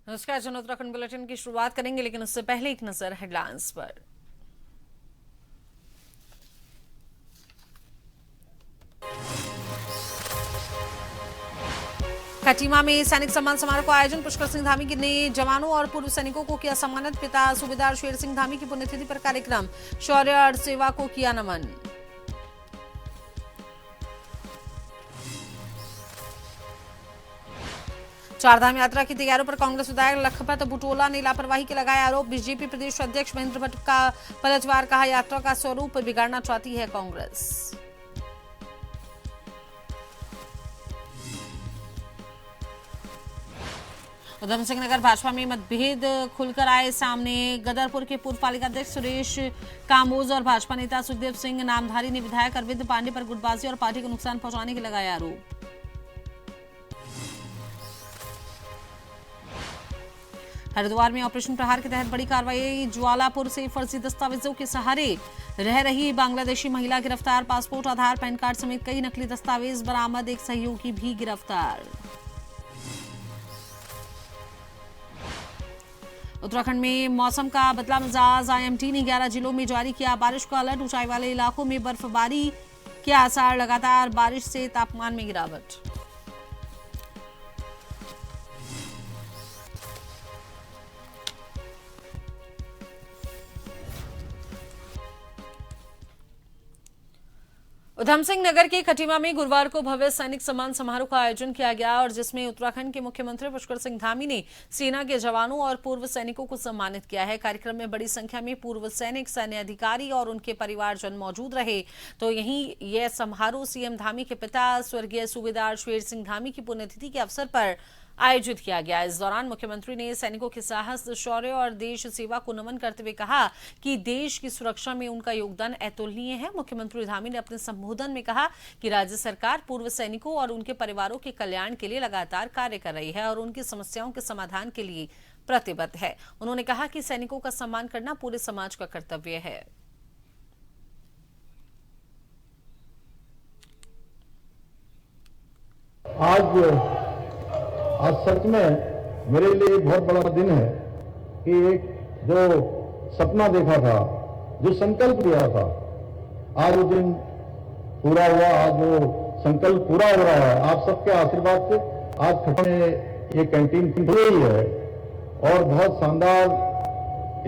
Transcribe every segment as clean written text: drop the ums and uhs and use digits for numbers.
नमस्कार जन उत्तराखंड बुलेटिन की शुरुआत करेंगे, लेकिन उससे पहले एक नजर हेडलाइंस पर। खटीमा में सैनिक सम्मान समारोह का आयोजन। पुष्कर सिंह धामी ने जवानों और पूर्व सैनिकों को किया सम्मानित। पिता सूबेदार शेर सिंह धामी की पुण्यतिथि पर कार्यक्रम। शौर्य और सेवा को किया नमन। चारधाम यात्रा की तैयारियों पर कांग्रेस विधायक लखपत बुटोला ने लापरवाही के लगाए आरोप। बीजेपी प्रदेश अध्यक्ष महेंद्र भट्ट का पलटवार। कहा, यात्रा का स्वरूप बिगाड़ना चाहती है कांग्रेस। उधम सिंह नगर भाजपा में मतभेद खुलकर आए सामने। गदरपुर के पूर्व पालिका अध्यक्ष सुरेश कामोज और भाजपा नेता सुखदेव सिंह नामधारी ने विधायक अरविंद पांडे पर गुटबाजी और पार्टी को नुकसान पहुंचाने के लगाए आरोप। हरिद्वार में ऑपरेशन प्रहार के तहत बड़ी कार्रवाई। ज्वालापुर से फर्जी दस्तावेजों के सहारे रह रही बांग्लादेशी महिला गिरफ्तार। पासपोर्ट, आधार, पैन कार्ड समेत कई नकली दस्तावेज बरामद। एक सहयोगी भी गिरफ्तार। उत्तराखंड में मौसम का बदला मिजाज। आईएमडी ने 11 जिलों में जारी किया बारिश का अलर्ट। ऊंचाई वाले इलाकों में बर्फबारी के आसार। लगातार बारिश से तापमान में गिरावट। उधम सिंह नगर के खटीमा में गुरुवार को भव्य सैनिक सम्मान समारोह का आयोजन किया गया और जिसमें उत्तराखंड के मुख्यमंत्री पुष्कर सिंह धामी ने सेना के जवानों और पूर्व सैनिकों को सम्मानित किया है। कार्यक्रम में बड़ी संख्या में पूर्व सैनिक, सैन्य अधिकारी और उनके परिवारजन मौजूद रहे। तो यहीं यह समारोह सीएम धामी के पिता स्वर्गीय सूबेदार शेर सिंह धामी की पुण्यतिथि के अवसर पर आयोजित किया गया। इस दौरान मुख्यमंत्री ने सैनिकों के साहस, शौर्य और देश सेवा को नमन करते हुए कहा कि देश की सुरक्षा में उनका योगदान अतुलनीय है। मुख्यमंत्री धामी ने अपने संबोधन में कहा कि राज्य सरकार पूर्व सैनिकों और उनके परिवारों के कल्याण के लिए लगातार कार्य कर रही है और उनकी समस्याओं के समाधान के लिए प्रतिबद्ध है। उन्होंने कहा कि सैनिकों का सम्मान करना पूरे समाज का कर्तव्य है। आज सच में मेरे लिए बहुत बड़ा दिन है कि एक जो सपना देखा था, जो संकल्प लिया था, आज वो दिन पूरा हुआ। आज वो संकल्प पूरा हो रहा है आप सबके आशीर्वाद से। आज खटीमा में ये कैंटीन खुल रही है और बहुत शानदार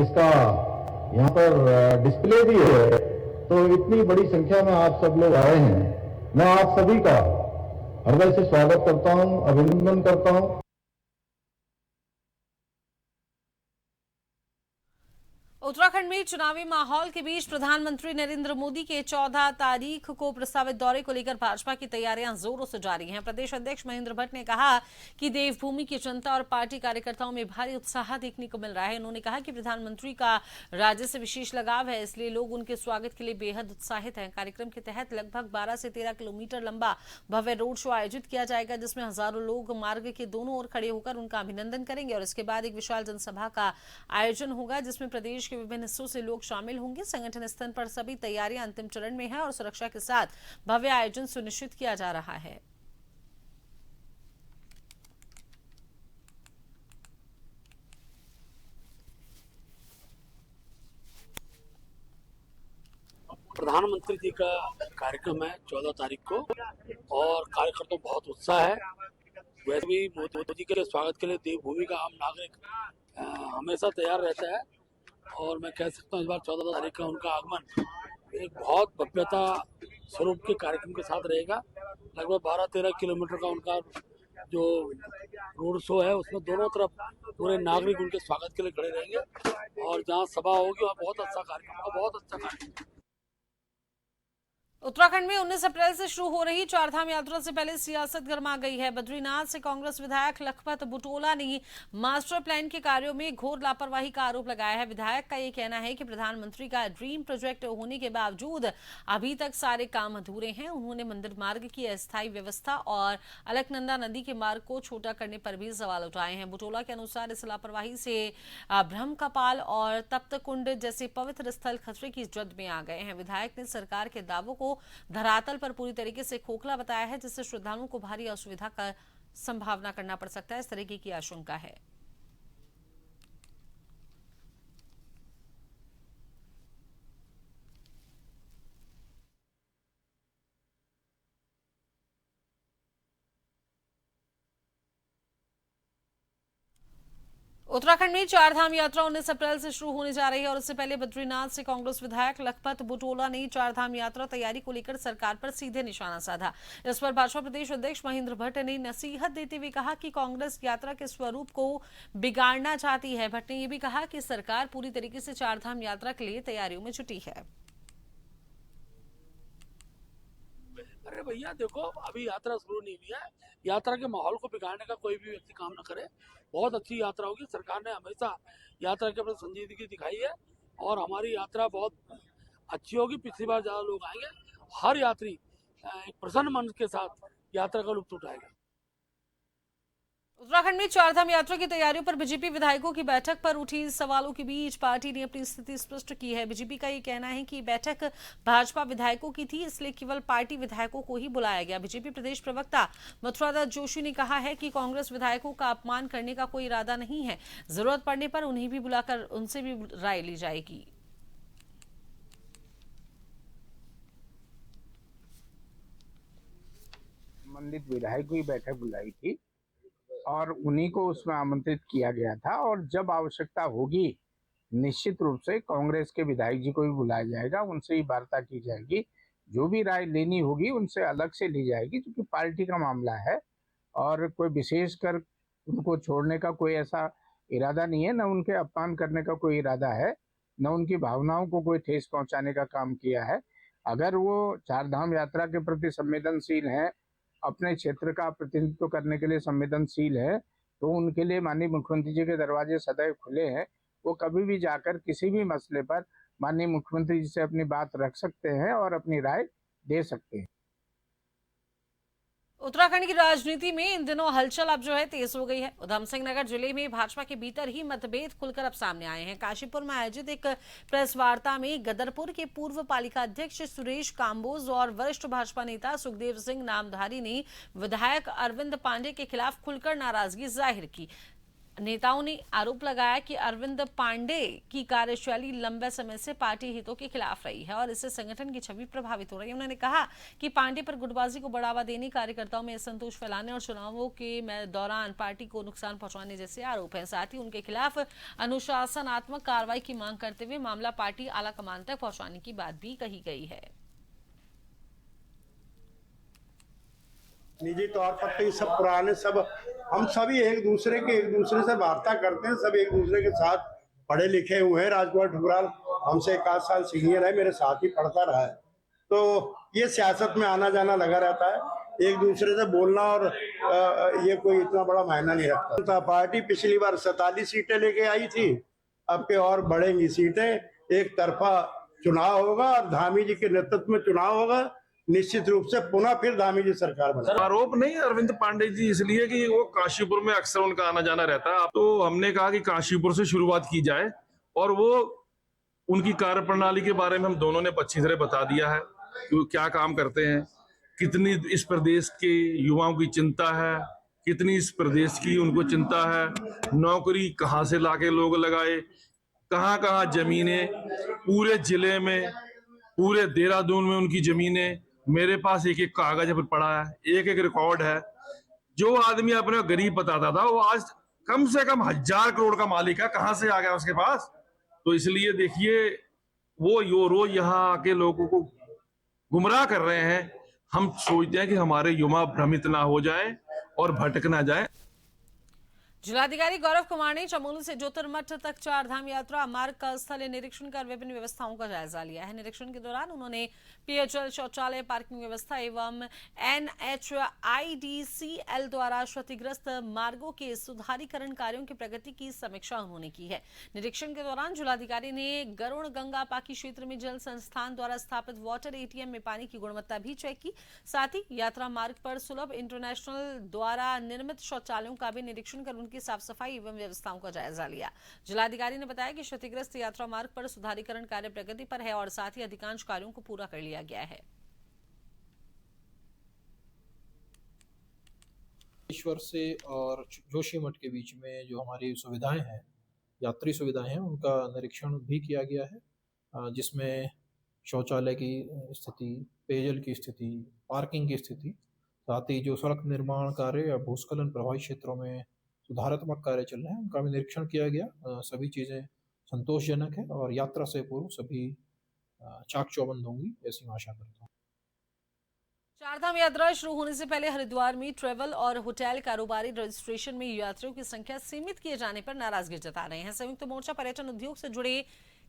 इसका यहाँ पर डिस्प्ले भी है। तो इतनी बड़ी संख्या में आप सब लोग आए हैं। मैं आप सभी का हृदय से स्वागत करता हूं, अभिनंदन करता हूं। उत्तराखंड में चुनावी माहौल के बीच प्रधानमंत्री नरेंद्र मोदी के 14 तारीख को प्रस्तावित दौरे को लेकर भाजपा की तैयारियां जोरों से जारी हैं। प्रदेश अध्यक्ष महेंद्र भट्ट ने कहा कि देवभूमि की जनता और पार्टी कार्यकर्ताओं में भारी उत्साह देखने को मिल रहा है। उन्होंने कहा कि प्रधानमंत्री का राज्य से विशेष लगाव है, इसलिए लोग उनके स्वागत के लिए बेहद उत्साहित हैं। कार्यक्रम के तहत लगभग 12 से 13 किलोमीटर लंबा भव्य रोड शो आयोजित किया जाएगा, जिसमें हजारों लोग मार्ग के दोनों ओर खड़े होकर उनका अभिनंदन करेंगे और इसके बाद एक विशाल जनसभा का आयोजन होगा, जिसमें प्रदेश के विभिन्न हिस्सों से लोग शामिल होंगे। संगठन स्तर पर सभी तैयारियां अंतिम चरण में हैं और सुरक्षा के साथ भव्य आयोजन सुनिश्चित किया जा रहा है। प्रधानमंत्री जी का कार्यक्रम है 14 तारीख को और कार्यकर्ताओं में बहुत उत्साह है। वैसे भी मोदी के स्वागत के लिए देवभूमि का आम नागरिक हमेशा तैयार रहता है और मैं कह सकता हूँ इस बार 14 तारीख का उनका आगमन एक बहुत भव्यता स्वरूप के कार्यक्रम के साथ रहेगा। लगभग 12-13 किलोमीटर का उनका जो रोड शो है उसमें दोनों तरफ पूरे नागरिक उनके स्वागत के लिए खड़े रहेंगे और जहाँ सभा होगी वहाँ बहुत अच्छा कार्यक्रम होगा, बहुत अच्छा कार्यक्रम। उत्तराखंड में 19 अप्रैल से शुरू हो रही चारधाम यात्रा से पहले सियासत गर्मा गई है। बद्रीनाथ से कांग्रेस विधायक लखपत बुटोला ने मास्टर प्लान के कार्यों में घोर लापरवाही का आरोप लगाया है। विधायक का यह कहना है कि प्रधानमंत्री का ड्रीम प्रोजेक्ट होने के बावजूद अभी तक सारे काम अधूरे हैं। उन्होंने मंदिर मार्ग की अस्थायी व्यवस्था और अलकनंदा नदी के मार्ग को छोटा करने पर भी सवाल उठाए हैं। बुटोला के अनुसार इस लापरवाही से ब्रह्मकपाल और तप्त कुंड जैसे पवित्र स्थल खतरे की जद में आ गए हैं। विधायक ने सरकार के दावों को धरातल पर पूरी तरीके से खोखला बताया है, जिससे श्रद्धालुओं को भारी असुविधा का संभावना करना पड़ सकता है। इस तरीके की आशंका है। उत्तराखंड में चारधाम यात्रा 19 अप्रैल से शुरू होने जा रही है और इससे पहले बद्रीनाथ से कांग्रेस विधायक लखपत बुटोला ने चारधाम यात्रा तैयारी को लेकर सरकार पर सीधे निशाना साधा। इस पर भाजपा प्रदेश अध्यक्ष महेंद्र भट्ट ने नसीहत देते हुए कहा कि कांग्रेस यात्रा के स्वरूप को बिगाड़ना चाहती है। भट्ट ने यह भी कहा कि सरकार पूरी तरीके से चारधाम यात्रा के लिए तैयारियों में जुटी है। अरे भैया देखो, अभी यात्रा शुरू नहीं हुई है। यात्रा के माहौल को बिगाड़ने का कोई भी व्यक्ति काम न करे। बहुत अच्छी यात्रा होगी। सरकार ने हमेशा यात्रा के प्रति संजीदगी दिखाई है और हमारी यात्रा बहुत अच्छी होगी। पिछली बार ज्यादा लोग आएंगे। हर यात्री एक प्रसन्न मन के साथ यात्रा का लुत्फ उठाएगा। उत्तराखंड में चारधाम यात्रा की तैयारियों पर बीजेपी विधायकों की बैठक पर उठी सवालों के बीच पार्टी ने अपनी स्थिति स्पष्ट की है। बीजेपी का ये कहना है कि बैठक भाजपा विधायकों की थी, इसलिए केवल पार्टी विधायकों को ही बुलाया गया। बीजेपी प्रदेश प्रवक्ता मथुरादास जोशी ने कहा है कि कांग्रेस विधायकों का अपमान करने का कोई इरादा नहीं है। जरूरत पड़ने पर उन्हें भी बुलाकर उनसे भी राय ली जाएगी। संबंधित विधायकों की बैठक बुलाई थी और उन्हीं को उसमें आमंत्रित किया गया था और जब आवश्यकता होगी निश्चित रूप से कांग्रेस के विधायक जी को भी बुलाया जाएगा, उनसे ही वार्ता की जाएगी। जो भी राय लेनी होगी उनसे अलग से ली जाएगी, क्योंकि पार्टी का मामला है और कोई विशेषकर उनको छोड़ने का कोई ऐसा इरादा नहीं है, न उनके अपमान करने का कोई इरादा है, न उनकी भावनाओं को कोई ठेस पहुंचाने का काम किया है। अगर वो चारधाम यात्रा के प्रति संवेदनशील है, अपने क्षेत्र का प्रतिनिधित्व करने के लिए संवेदनशील है, तो उनके लिए माननीय मुख्यमंत्री जी के दरवाजे सदैव खुले हैं। वो कभी भी जाकर किसी भी मसले पर माननीय मुख्यमंत्री जी से अपनी बात रख सकते हैं और अपनी राय दे सकते हैं। उत्तराखंड की राजनीति में इन दिनों हलचल अब जो है तेज हो गई है। उधम सिंह नगर जिले में भाजपा के भीतर ही मतभेद खुलकर अब सामने आए हैं। काशीपुर में आयोजित एक प्रेस वार्ता में गदरपुर के पूर्व पालिका अध्यक्ष सुरेश काम्बोज और वरिष्ठ भाजपा नेता सुखदेव सिंह नामधारी ने विधायक अरविंद पांडे के खिलाफ खुलकर नाराजगी जाहिर की। नेताओं ने आरोप लगाया कि अरविंद पांडे की कार्यशैली लंबे समय से पार्टी हितों के खिलाफ रही है और इससे संगठन की छवि प्रभावित हो रही है। उन्होंने कहा कि पांडे पर गुटबाजी को बढ़ावा देने, कार्यकर्ताओं में असंतोष फैलाने और चुनावों के दौरान पार्टी को नुकसान पहुंचाने जैसे आरोप हैं। साथ ही उनके खिलाफ अनुशासनात्मक कार्रवाई की मांग करते हुए मामला पार्टी आलाकमान तक पहुंचाने की बात भी कही गई है। निजी तौर पर तो ये सब पुराने सब हम सभी एक दूसरे से वार्ता करते हैं। सब एक दूसरे के साथ पढ़े लिखे हुए हैं। राजकुमार ठुकराल हमसे 1 साल सीनियर है, मेरे साथ ही पढ़ता रहा है। तो ये सियासत में आना जाना लगा रहता है। एक दूसरे से बोलना और ये कोई इतना बड़ा मायना नहीं रखता। पार्टी पिछली बार 47 सीटें लेके आई थी, अब के और बढ़ेंगी सीटें। एक तरफा चुनाव होगा और धामी जी के नेतृत्व में चुनाव होगा। निश्चित रूप से पुनः फिर धामी जी सरकार बने। आरोप नहीं अरविंद पांडे जी, इसलिए कि वो काशीपुर में अक्सर उनका आना जाना रहता है। तो हमने कहा कि काशीपुर से शुरुआत की जाए और वो उनकी कार्यप्रणाली के बारे में हम दोनों ने अच्छी तरह बता दिया है कि वो क्या काम करते हैं, कितनी इस प्रदेश के युवाओं की चिंता है, कितनी इस प्रदेश की उनको चिंता है, नौकरी कहाँ से लाके लोग लगाए, कहाँ कहाँ जमीनें, पूरे जिले में, पूरे देहरादून में उनकी जमीनें। मेरे पास एक एक कागज पर पड़ा है, एक एक रिकॉर्ड है। जो आदमी अपने गरीब बताता था वो आज कम से कम 1000 करोड़ का मालिक है। कहां से आ गया उसके पास? तो इसलिए देखिए वो रोज यहाँ आके लोगों को गुमराह कर रहे हैं। हम सोचते हैं कि हमारे युवा भ्रमित ना हो जाएं और भटक ना जाएं। जिलाधिकारी गौरव कुमार ने चमोली से ज्योतिर्मठ तक चारधाम यात्रा मार्ग का स्थलीय निरीक्षण कर विभिन्न व्यवस्थाओं का जायजा लिया है। निरीक्षण के दौरान उन्होंने पेयजल, शौचालय, पार्किंग व्यवस्था एवं NHIDCL द्वारा क्षतिग्रस्त मार्गों के सुधारीकरण कार्यों की प्रगति की समीक्षा उन्होंने की है। निरीक्षण के दौरान जिलाधिकारी ने गरुड़ गंगा पाकी क्षेत्र में जल संस्थान द्वारा स्थापित वाटर ATM में पानी की गुणवत्ता भी चेक की। साथ ही यात्रा मार्ग पर सुलभ इंटरनेशनल द्वारा निर्मित शौचालयों का भी निरीक्षण कर की साफ सफाई एवं व्यवस्थाओं का जायजा लिया। जिलाधिकारी ने बताया कि क्षतिग्रस्त यात्रा मार्ग पर सुधारीकरण कार्य प्रगति पर है और साथ ही अधिकांश कार्यों को पूरा कर लिया गया है। ईश्वर से और जोशीमठ के बीच में जो हमारी सुविधाएं हैं, यात्री सुविधाएं हैं, उनका निरीक्षण भी किया गया है, जिसमें शौचालय की स्थिति, पेयजल की स्थिति, पार्किंग की स्थिति, साथ ही जो सड़क निर्माण कार्य या भूस्खलन प्रभावित क्षेत्रों में सुधारात्मक कार्य चल रहे हैं उनका भी निरीक्षण किया गया। सभी चीज़ें संतोषजनक है और यात्रा से पूर्व सभी चाक चौबंद होंगी ऐसी मैं आशा करता हूँ। चारधाम यात्रा शुरू होने से पहले हरिद्वार में ट्रेवल और होटल कारोबारी रजिस्ट्रेशन में यात्रियों की संख्या सीमित किए जाने पर नाराजगी जता रहे हैं। संयुक्त मोर्चा पर्यटन उद्योग से जुड़े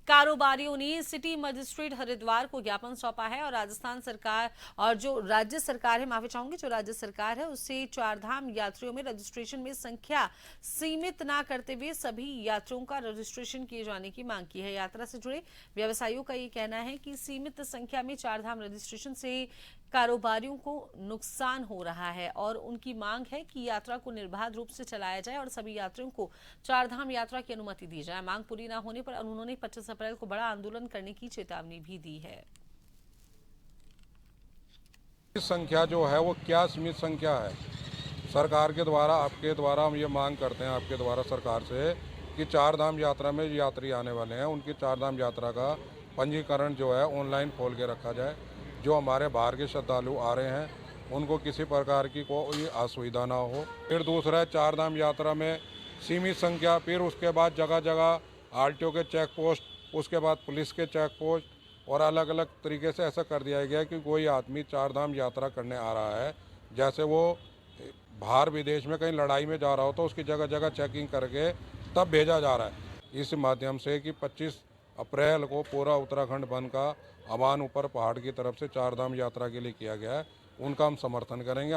कारोबारियों ने सिटी मजिस्ट्रेट हरिद्वार को ज्ञापन सौंपा है और राजस्थान सरकार और जो राज्य सरकार है, माफी चाहूंगी, जो राज्य सरकार है उससे चारधाम यात्रियों में रजिस्ट्रेशन में संख्या सीमित ना करते हुए सभी यात्रियों का रजिस्ट्रेशन किए जाने की मांग की है। यात्रा से जुड़े व्यवसायियों का ये कहना है कि सीमित संख्या में चारधाम रजिस्ट्रेशन से कारोबारियों को नुकसान हो रहा है और उनकी मांग है कि यात्रा को निर्बाध रूप से चलाया जाए और सभी यात्रियों को चारधाम यात्रा की अनुमति दी जाए। मांग पूरी न होने पर उन्होंने 25 अप्रैल को बड़ा आंदोलन करने की चेतावनी भी दी है। संख्या जो है वो क्या सीमित संख्या है? सरकार के द्वारा, आपके द्वारा हम ये मांग करते हैं आपके द्वारा सरकार से कि चारधाम यात्रा में यात्री आने वाले हैं उनकी चारधाम यात्रा का पंजीकरण जो है ऑनलाइन खोल के रखा जाए। जो हमारे बाहर के श्रद्धालु आ रहे हैं उनको किसी प्रकार की कोई असुविधा ना हो। फिर दूसरा है चारधाम यात्रा में सीमित संख्या, फिर उसके बाद जगह जगह आरटीओ के चेक पोस्ट, उसके बाद पुलिस के चेक पोस्ट और अलग अलग तरीके से ऐसा कर दिया गया कि कोई आदमी चारधाम यात्रा करने आ रहा है, जैसे वो बाहर विदेश में कहीं लड़ाई में जा रहा हो तो उसकी जगह जगह चेकिंग करके तब भेजा जा रहा है। इस माध्यम से कि 25 अप्रैल को पूरा उत्तराखंड बंद का आह्वान ऊपर पहाड़ की तरफ से चारधाम यात्रा के लिए किया गया है, उनका हम समर्थन करेंगे।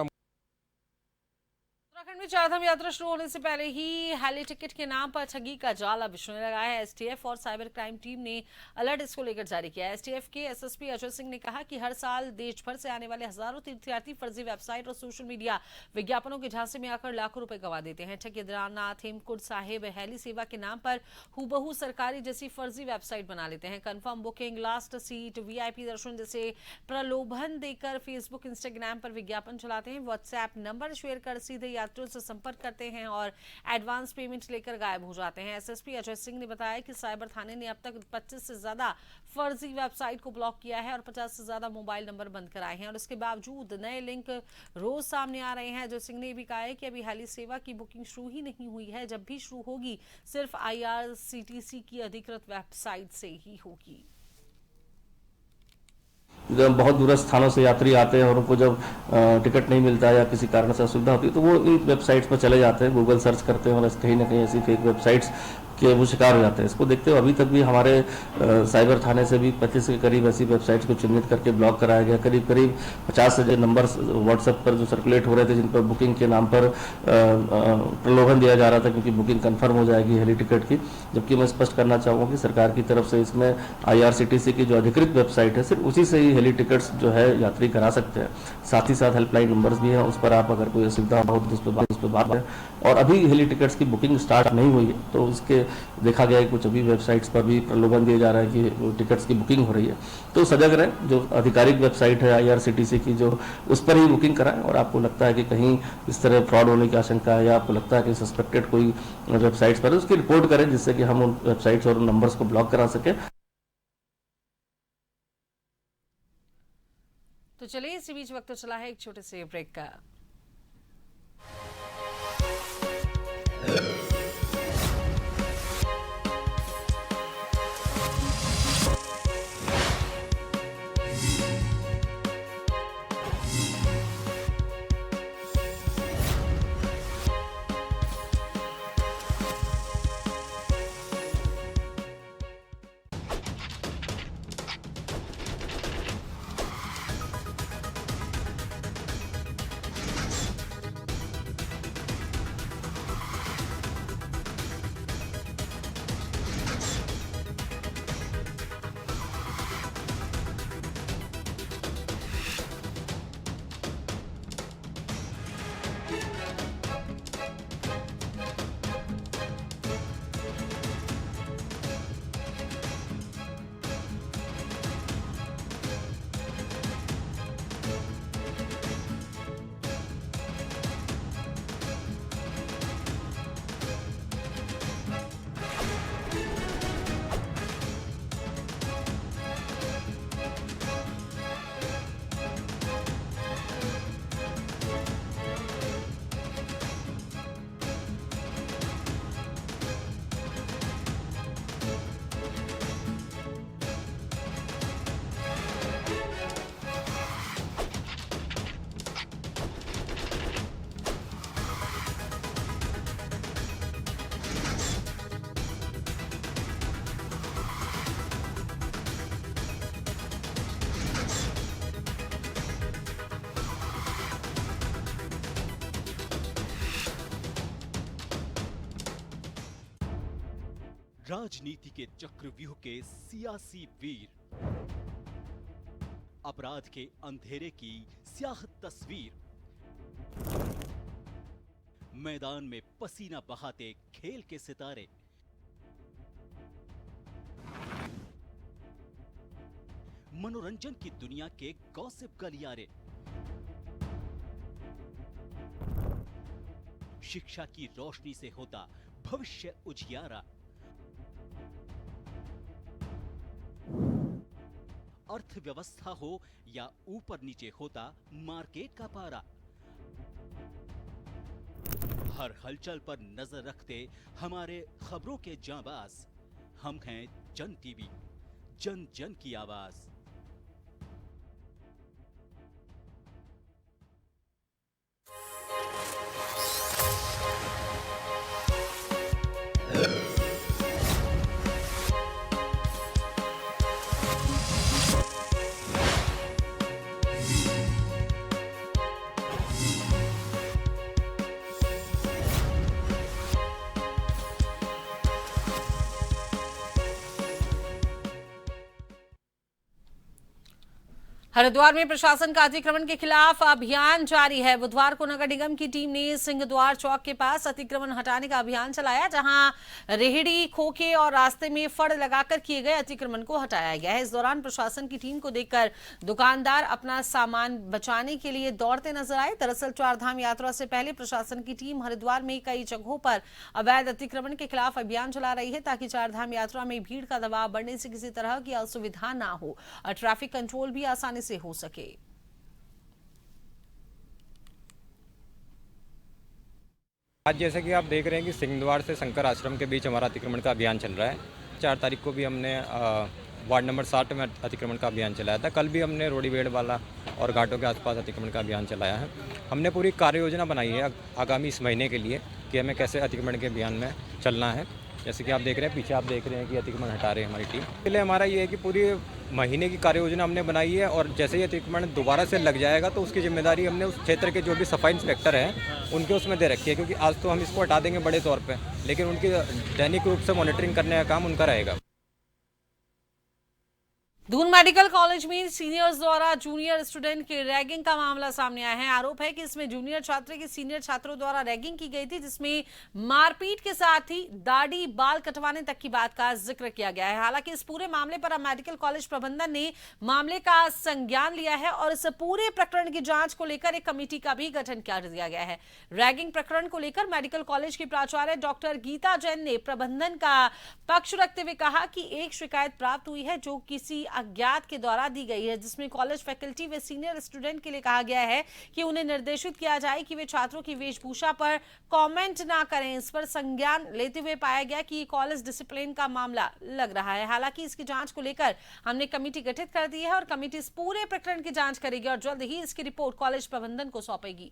उत्तराखंड में चारधाम यात्रा शुरू होने से पहले ही हेली टिकट के नाम पर ठगी का जाल अब बिछने लगा है। एसटीएफ और साइबर क्राइम टीम ने अलर्ट इसको लेकर जारी किया है। एसटीएफ के एसएसपी अजय सिंह ने कहा कि हर साल देश भर से आने वाले हजारों तीर्थयात्री फर्जी वेबसाइट और सोशल मीडिया विज्ञापनों के झांसे में आकर लाखों रुपए गंवा देते हैं। केदारनाथ, हेमकुंड साहिब हेली सेवा के नाम पर हूबहू सरकारी जैसी फर्जी वेबसाइट बना लेते हैं। Confirm booking, last seat, VIP दर्शन जैसे प्रलोभन देकर फेसबुक, इंस्टाग्राम पर विज्ञापन चलाते हैं। व्हाट्सएप नंबर शेयर कर सीधे यात्रियों से संपर्क करते हैं और एडवांस पेमेंट लेकर गायब हो जाते हैं। एसएसपी अजय सिंह ने बताया कि साइबर थाने ने अब तक 25 से ज्यादा फर्जी वेबसाइट को ब्लॉक किया है और 50 से ज्यादा मोबाइल नंबर बंद कराए हैं और इसके बावजूद नए लिंक रोज सामने आ रहे हैं। अजय सिंह ने भी कहा है कि अभी हेली सेवा की बुकिंग शुरू ही नहीं हुई है, जब भी शुरू होगी सिर्फ IRCTC की अधिकृत वेबसाइट से ही होगी। जब बहुत दूरस्थ स्थानों से यात्री आते हैं और उनको जब टिकट नहीं मिलता है या किसी कारण से असुविधा होती है तो वो इन वेबसाइट्स पर चले जाते हैं, गूगल सर्च करते हैं और कहीं ना कहीं ऐसी फेक वेबसाइट्स के वो शिकार हो जाते हैं। इसको देखते हुए अभी तक भी हमारे साइबर थाने से भी 25 के करीब ऐसी वेबसाइट्स को चिन्हित करके ब्लॉक कराया गया। करीब 50 से जो नंबर व्हाट्सएप पर जो सर्कुलेट हो रहे थे जिन पर बुकिंग के नाम पर प्रलोभन दिया जा रहा था क्योंकि बुकिंग कंफर्म हो जाएगी हेली टिकट की, जबकि मैं स्पष्ट करना चाहूँगा कि सरकार की तरफ से इसमें IRCTC की जो अधिकृत वेबसाइट है सिर्फ उसी से ही हेली टिकट्स जो है यात्री करा सकते हैं। साथ ही साथ हेल्पलाइन नंबर्स भी हैं, उस पर आप अगर कोई असुविधा हो तो उस पर बात है। और अभी हेली टिकट्स की बुकिंग स्टार्ट नहीं हुई है तो उसके देखा गया है कुछ अभी वेबसाइट्स पर भी प्रलोभन दिया जा रहा है कि टिकट्स की बुकिंग हो रही है। तो सजग रहें, जो आधिकारिक वेबसाइट है IRCTC की जो उस पर ही बुकिंग कराएं और आपको लगता है कि कहीं इस तरह फ्रॉड होने की आशंका है या आपको लगता है कि सस्पेक्टेड कोई वेबसाइट्स पर है उसकी रिपोर्ट करें जिससे कि हम उन वेबसाइट्स और नंबर्स को ब्लॉक करा सकें। तो चलिए इसी बीच वक्त चला है एक छोटे से ब्रेक का। राजनीति के चक्रव्यूह के सियासी वीर, अपराध के अंधेरे की स्याह तस्वीर, मैदान में पसीना बहाते खेल के सितारे, मनोरंजन की दुनिया के गॉसिप गलियारे, शिक्षा की रोशनी से होता भविष्य उजियारा, अर्थव्यवस्था हो या ऊपर नीचे होता मार्केट का पारा, हर हलचल पर नजर रखते हमारे खबरों के जांबाज। हम हैं जन टीवी, जन जन की आवाज। हरिद्वार में प्रशासन का अतिक्रमण के खिलाफ अभियान जारी है। बुधवार को नगर निगम की टीम ने सिंहद्वार चौक के पास अतिक्रमण हटाने का अभियान चलाया, जहां रेहड़ी, खोखे और रास्ते में फड़ लगाकर किए गए अतिक्रमण को हटाया गया है। इस दौरान प्रशासन की टीम को देखकर दुकानदार अपना सामान बचाने के लिए दौड़ते नजर आए। दरअसल चारधाम यात्रा से पहले प्रशासन की टीम हरिद्वार में कई जगहों पर अवैध अतिक्रमण के खिलाफ अभियान चला रही है, ताकि चारधाम यात्रा में भीड़ का दबाव बढ़ने से किसी तरह की असुविधा ना हो और ट्रैफिक कंट्रोल भी आसानी से हो सके। आज जैसे कि आप देख रहे हैं कि सिंहद्वार से शंकर आश्रम के बीच हमारा अतिक्रमण का अभियान चल रहा है। 4 तारीख को भी हमने वार्ड नंबर 60 में अतिक्रमण का अभियान चलाया था। कल भी हमने रोडीवेड़ वाला और घाटों के आसपास अतिक्रमण का अभियान चलाया है। हमने पूरी कार्य योजना बनाई है आगामी इस महीने के लिए कि हमें कैसे अतिक्रमण के अभियान में चलना है। जैसे कि आप देख रहे हैं, पीछे आप देख रहे हैं कि अतिक्रमण हटा रहे हैं हमारी टीम। इसलिए हमारा ये है कि पूरी महीने की कार्य योजना हमने बनाई है और जैसे ही अतिक्रमण दोबारा से लग जाएगा तो उसकी जिम्मेदारी हमने उस क्षेत्र के जो भी सफाई इंस्पेक्टर हैं उनके उसमें दे रखी है, क्योंकि आज तो हम इसको हटा देंगे बड़े तौर पे, लेकिन उनकी दैनिक रूप से मॉनिटरिंग करने का काम उनका रहेगा। दून मेडिकल कॉलेज में सीनियर्स द्वारा जूनियर स्टूडेंट की रैगिंग का मामला सामने आया है। आरोप है कि इसमें जूनियर छात्र की सीनियर छात्रों द्वारा रैगिंग की गई थी, जिसमें मारपीट के साथ ही दाढ़ी बाल कटवाने तक की बात का जिक्र किया गया है। हालांकि इस पूरे मामले पर अब मेडिकल कॉलेज प्रबंधन ने मामले का संज्ञान लिया है और इस पूरे प्रकरण की जांच को लेकर एक कमेटी का भी गठन कर दिया गया है। रैगिंग प्रकरण को लेकर मेडिकल कॉलेज की प्राचार्य डॉक्टर गीता जैन ने प्रबंधन का पक्ष रखते हुए कहा कि एक शिकायत प्राप्त हुई है जो किसी अज्ञात के द्वारा दी गई है, जिसमें कॉलेज फैकल्टी व सीनियर स्टूडेंट के लिए कहा गया है कि उन्हें निर्देशित किया जाए कि वे छात्रों की वेशभूषा पर कमेंट ना करें। इस पर संज्ञान लेते हुए पाया गया कि कॉलेज डिसिप्लिन का मामला लग रहा है। हालांकि इसकी जांच को लेकर हमने कमेटी गठित कर दी है और कमेटी इस पूरे प्रकरण की जांच करेगी और जल्द ही इसकी रिपोर्ट कॉलेज प्रबंधन को सौंपेगी।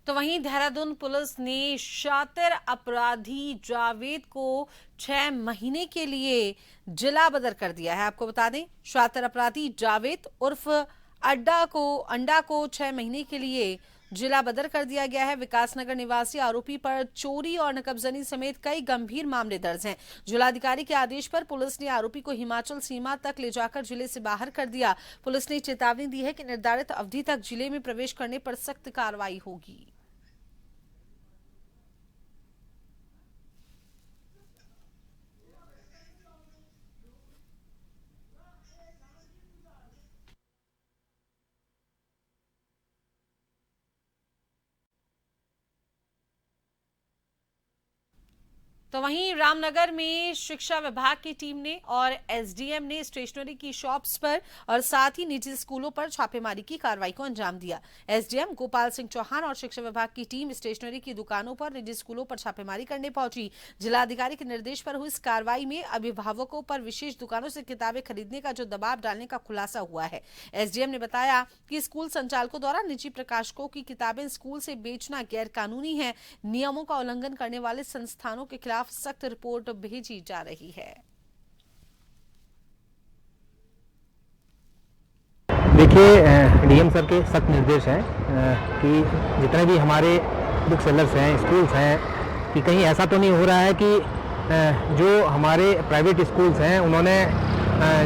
तो वहीं देहरादून पुलिस ने शातिर अपराधी जावेद को 6 महीने के लिए जिला बदर कर दिया है। आपको बता दें, शातिर अपराधी जावेद उर्फ अंडा को 6 महीने के लिए जिला बदर कर दिया गया है। विकासनगर निवासी आरोपी पर चोरी और नकबजनी समेत कई गंभीर मामले दर्ज हैं। जिलाधिकारी के आदेश पर पुलिस ने आरोपी को हिमाचल सीमा तक ले जाकर जिले से बाहर कर दिया। पुलिस ने चेतावनी दी है कि निर्धारित अवधि तक जिले में प्रवेश करने पर सख्त कार्रवाई होगी। तो वहीं रामनगर में शिक्षा विभाग की टीम ने और एसडीएम ने स्टेशनरी की शॉप्स पर और साथ ही निजी स्कूलों पर छापेमारी की कार्रवाई को अंजाम दिया। एसडीएम गोपाल सिंह चौहान और शिक्षा विभाग की टीम स्टेशनरी की दुकानों पर, निजी स्कूलों पर छापेमारी करने पहुंची। जिलाधिकारी के निर्देश पर हुई इस कार्रवाई में अभिभावकों पर विशेष दुकानों से किताबें खरीदने का जो दबाव डालने का खुलासा हुआ है। एसडीएम ने बताया कि स्कूल संचालकों द्वारा निजी प्रकाशकों की किताबें स्कूल से बेचना गैर कानूनी है। नियमों का उल्लंघन करने वाले संस्थानों के खिलाफ सख्त रिपोर्ट भेजी जा रही है। देखिए डीएम सर के सख्त निर्देश हैं कि जितने भी हमारे बुक सेलर्स हैं, स्कूल्स हैं, कि कहीं ऐसा तो नहीं हो रहा है कि जो हमारे प्राइवेट स्कूल्स हैं उन्होंने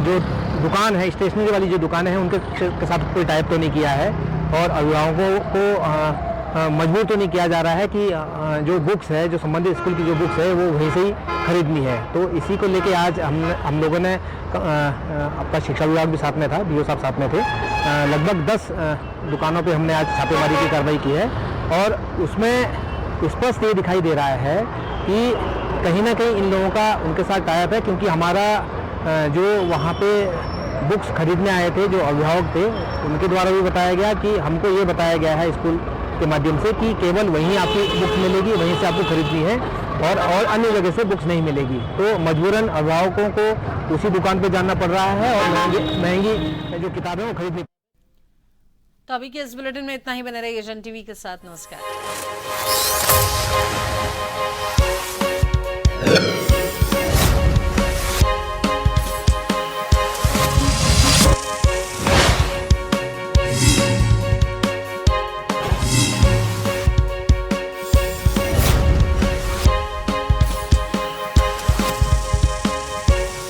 जो दुकान है, स्टेशनरी वाली जो दुकानें हैं, उनके साथ कोई टाइप तो नहीं किया है और अभिभावकों को मजबूर तो नहीं किया जा रहा है कि जो बुक्स है, जो संबंधित स्कूल की जो बुक्स है वो वहीं से ही खरीदनी है। तो इसी को लेके आज हम लोगों ने, आपका शिक्षा विभाग भी साथ में था, डीओ साहब साथ में थे, लगभग 10 दुकानों पे हमने आज छापेमारी की कार्रवाई की है और उसमें स्पष्ट ये दिखाई दे रहा है कि कहीं ना कहीं इन लोगों का उनके साथ टाइप है, क्योंकि हमारा जो वहाँ पे बुक्स खरीदने आए थे, जो अभिभावक थे, उनके द्वारा भी बताया गया कि हमको ये बताया गया है स्कूल के माध्यम से कि केवल वहीं आपकी बुक्स मिलेगी, वहीं से आपको खरीदनी है और अन्य जगह से बुक्स नहीं मिलेगी। तो मजबूरन अभिभावकों को उसी दुकान पे जाना पड़ रहा है और महंगी जो किताबें वो खरीदनी। तो अभी के इस बुलेटिन में इतना ही। बने रहिए जन टीवी के साथ। नमस्कार।